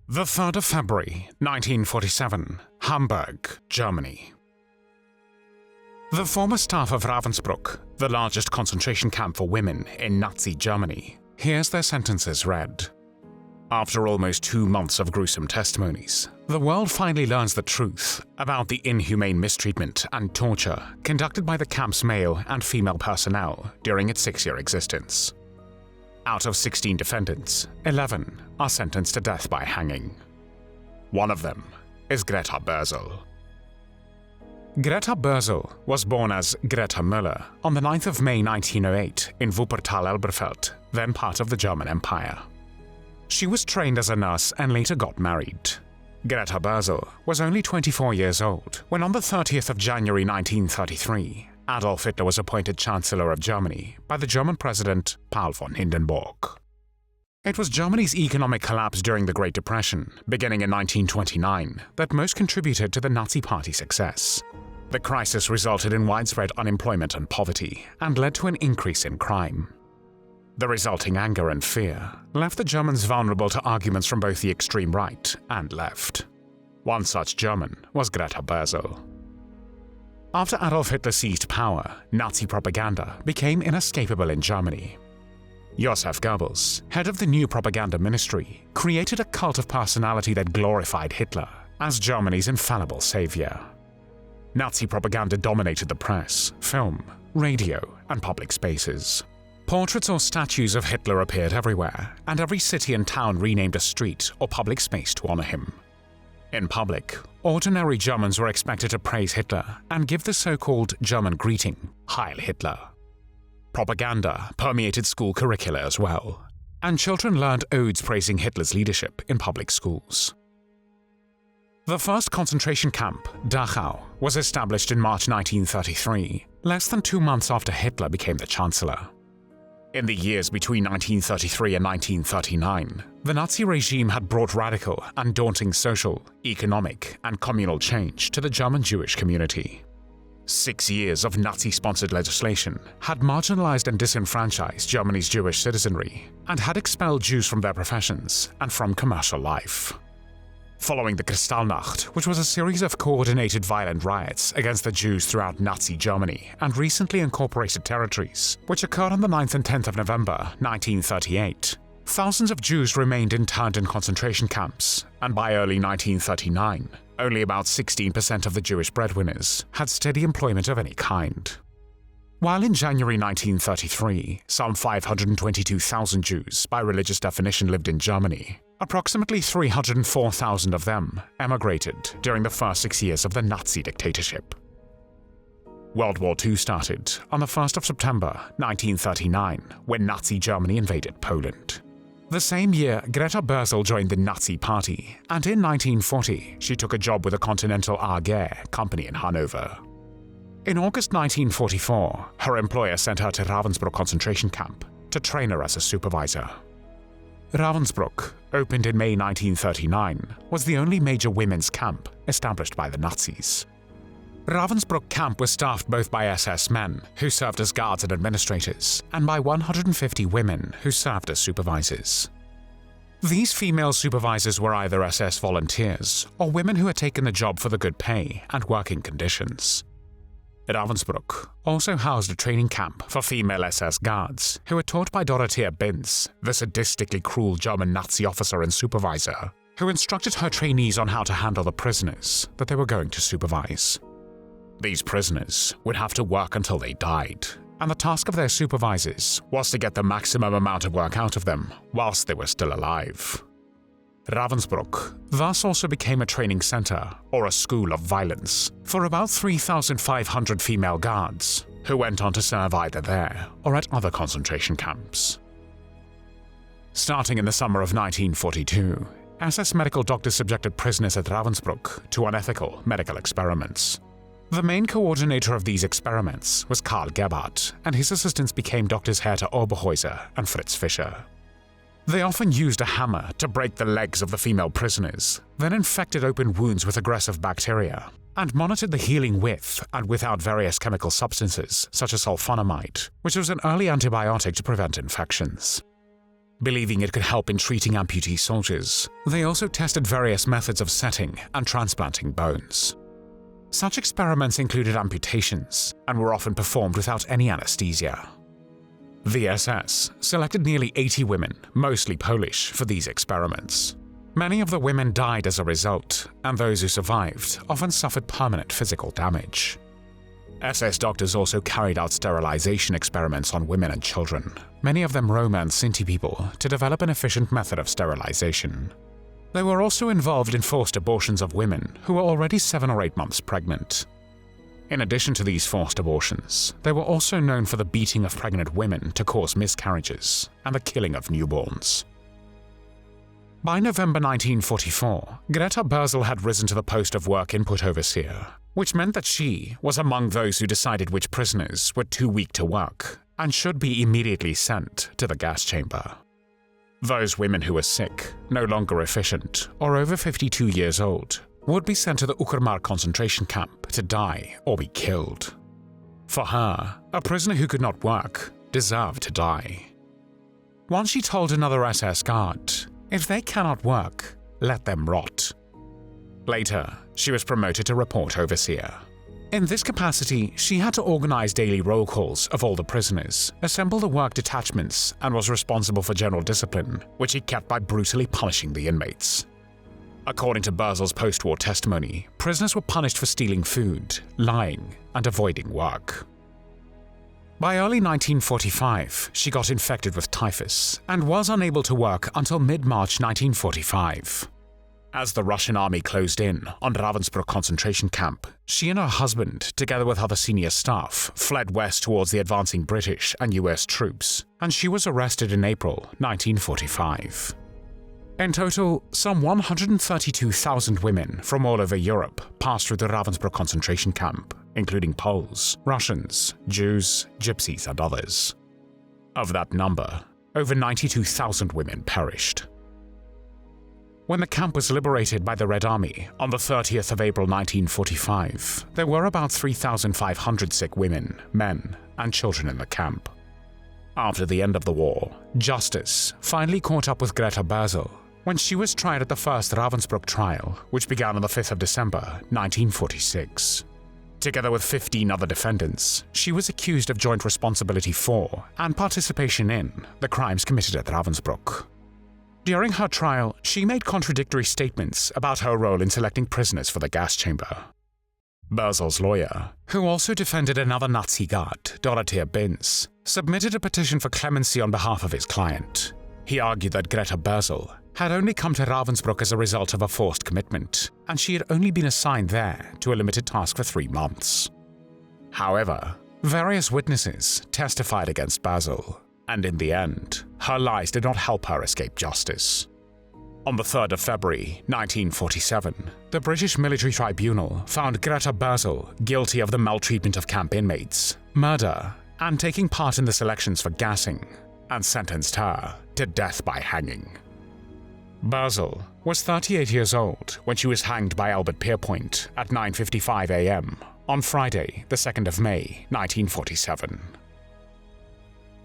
The 3rd of February, 1947, Hamburg, Germany. The former staff of Ravensbrück, the largest concentration camp for women in Nazi Germany, hears their sentences read. After almost 2 months of gruesome testimonies, the world finally learns the truth about the inhumane mistreatment and torture conducted by the camp's male and female personnel during its 6-year existence. Out of 16 defendants, 11 are sentenced to death by hanging. One of them is Greta Bösel. Greta Bösel was born as Greta Müller on the 9th of May 1908 in Wuppertal-Elberfeld, then part of the German Empire. She was trained as a nurse and later got married. Greta Bösel was only 24 years old when on the 30th of January 1933, Adolf Hitler was appointed Chancellor of Germany by the German President Paul von Hindenburg. It was Germany's economic collapse during the Great Depression, beginning in 1929, that most contributed to the Nazi Party's success. The crisis resulted in widespread unemployment and poverty, and led to an increase in crime. The resulting anger and fear left the Germans vulnerable to arguments from both the extreme right and left. One such German was Greta Bösel. After Adolf Hitler seized power, Nazi propaganda became inescapable in Germany. Josef Goebbels, head of the new propaganda ministry, created a cult of personality that glorified Hitler as Germany's infallible savior. Nazi propaganda dominated the press, film, radio, and public spaces. Portraits or statues of Hitler appeared everywhere, and every city and town renamed a street or public space to honor him. In public, ordinary Germans were expected to praise Hitler and give the so-called German greeting, Heil Hitler. Propaganda permeated school curricula as well, and children learned odes praising Hitler's leadership in public schools. The first concentration camp, Dachau, was established in March 1933, less than 2 months after Hitler became the Chancellor. In the years between 1933 and 1939, the Nazi regime had brought radical and daunting social, economic, and communal change to the German Jewish community. 6 years of Nazi-sponsored legislation had marginalized and disenfranchised Germany's Jewish citizenry and had expelled Jews from their professions and from commercial life. Following the Kristallnacht, which was a series of coordinated violent riots against the Jews throughout Nazi Germany and recently incorporated territories, which occurred on the 9th and 10th of November 1938, thousands of Jews remained interned in concentration camps, and by early 1939, only about 16% of the Jewish breadwinners had steady employment of any kind. While in January 1933, some 522,000 Jews by religious definition lived in Germany, approximately 304,000 of them emigrated during the first 6 years of the Nazi dictatorship. World War II started on the 1st of September 1939 when Nazi Germany invaded Poland. The same year, Greta Bösel joined the Nazi Party, and in 1940 she took a job with the Continental AG company in Hanover. In August 1944, her employer sent her to Ravensbrück concentration camp to train her as a supervisor. Ravensbrück, opened in May 1939, was the only major women's camp established by the Nazis. Ravensbrück camp was staffed both by SS men, who served as guards and administrators, and by 150 women who served as supervisors. These female supervisors were either SS volunteers or women who had taken the job for the good pay and working conditions. Ravensbrück also housed a training camp for female SS guards who were taught by Dorothea Binz, the sadistically cruel German Nazi officer and supervisor, who instructed her trainees on how to handle the prisoners that they were going to supervise. These prisoners would have to work until they died, and the task of their supervisors was to get the maximum amount of work out of them whilst they were still alive. Ravensbrück thus also became a training center, or a school of violence, for about 3,500 female guards, who went on to serve either there or at other concentration camps. Starting in the summer of 1942, SS medical doctors subjected prisoners at Ravensbrück to unethical medical experiments. The main coordinator of these experiments was Karl Gebhardt, and his assistants became Drs. Hertha Oberhäuser and Fritz Fischer. They often used a hammer to break the legs of the female prisoners, then infected open wounds with aggressive bacteria, and monitored the healing with and without various chemical substances such as sulfonamide, which was an early antibiotic to prevent infections. Believing it could help in treating amputee soldiers, they also tested various methods of setting and transplanting bones. Such experiments included amputations and were often performed without any anesthesia. The SS selected nearly 80 women, mostly Polish, for these experiments. Many of the women died as a result, and those who survived often suffered permanent physical damage. SS doctors also carried out sterilization experiments on women and children, many of them Roma and Sinti people, to develop an efficient method of sterilization. They were also involved in forced abortions of women who were already 7 or 8 months pregnant. In addition to these forced abortions, they were also known for the beating of pregnant women to cause miscarriages and the killing of newborns. By November 1944, Greta Bösel had risen to the post of work input overseer, which meant that she was among those who decided which prisoners were too weak to work and should be immediately sent to the gas chamber. Those women who were sick, no longer efficient, or over 52 years old would be sent to the Uckermark concentration camp to die or be killed. For her, a prisoner who could not work deserved to die. Once she told another SS guard, "If they cannot work, let them rot." Later, she was promoted to report overseer. In this capacity, she had to organize daily roll calls of all the prisoners, assemble the work detachments, and was responsible for general discipline, which she kept by brutally punishing the inmates. According to Bösel's post-war testimony, prisoners were punished for stealing food, lying, and avoiding work. By early 1945, she got infected with typhus and was unable to work until mid-March 1945. As the Russian army closed in on Ravensbrück concentration camp, she and her husband, together with other senior staff, fled west towards the advancing British and US troops, and she was arrested in April 1945. In total, some 132,000 women from all over Europe passed through the Ravensbrück concentration camp, including Poles, Russians, Jews, Gypsies, and others. Of that number, over 92,000 women perished. When the camp was liberated by the Red Army on the 30th of April 1945, there were about 3,500 sick women, men, and children in the camp. After the end of the war, justice finally caught up with Greta Bösel when she was tried at the first Ravensbrück trial, which began on the 5th of December 1946. Together with 15 other defendants, she was accused of joint responsibility for and participation in the crimes committed at Ravensbrück. During her trial, she made contradictory statements about her role in selecting prisoners for the gas chamber. Bösel's lawyer, who also defended another Nazi guard, Dorothea Binz, submitted a petition for clemency on behalf of his client. He argued that Greta Bösel had only come to Ravensbrück as a result of a forced commitment, and she had only been assigned there to a limited task for 3 months. However, various witnesses testified against Bösel, and in the end, her lies did not help her escape justice. On the 3rd of February 1947, the British military tribunal found Greta Bösel guilty of the maltreatment of camp inmates, murder, and taking part in the selections for gassing, and sentenced her to death by hanging. Bösel was 38 years old when she was hanged by Albert Pierrepoint at 9:55 a.m. on Friday, the 2nd of May 1947.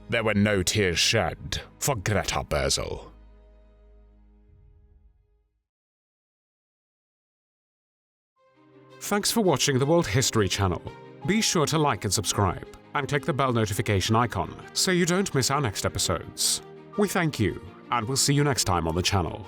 There were no tears shed for Greta Bösel. Thanks for watching the World History Channel. Be sure to like and subscribe, and click the bell notification icon so you don't miss our next episodes. We thank you, and we'll see you next time on the channel.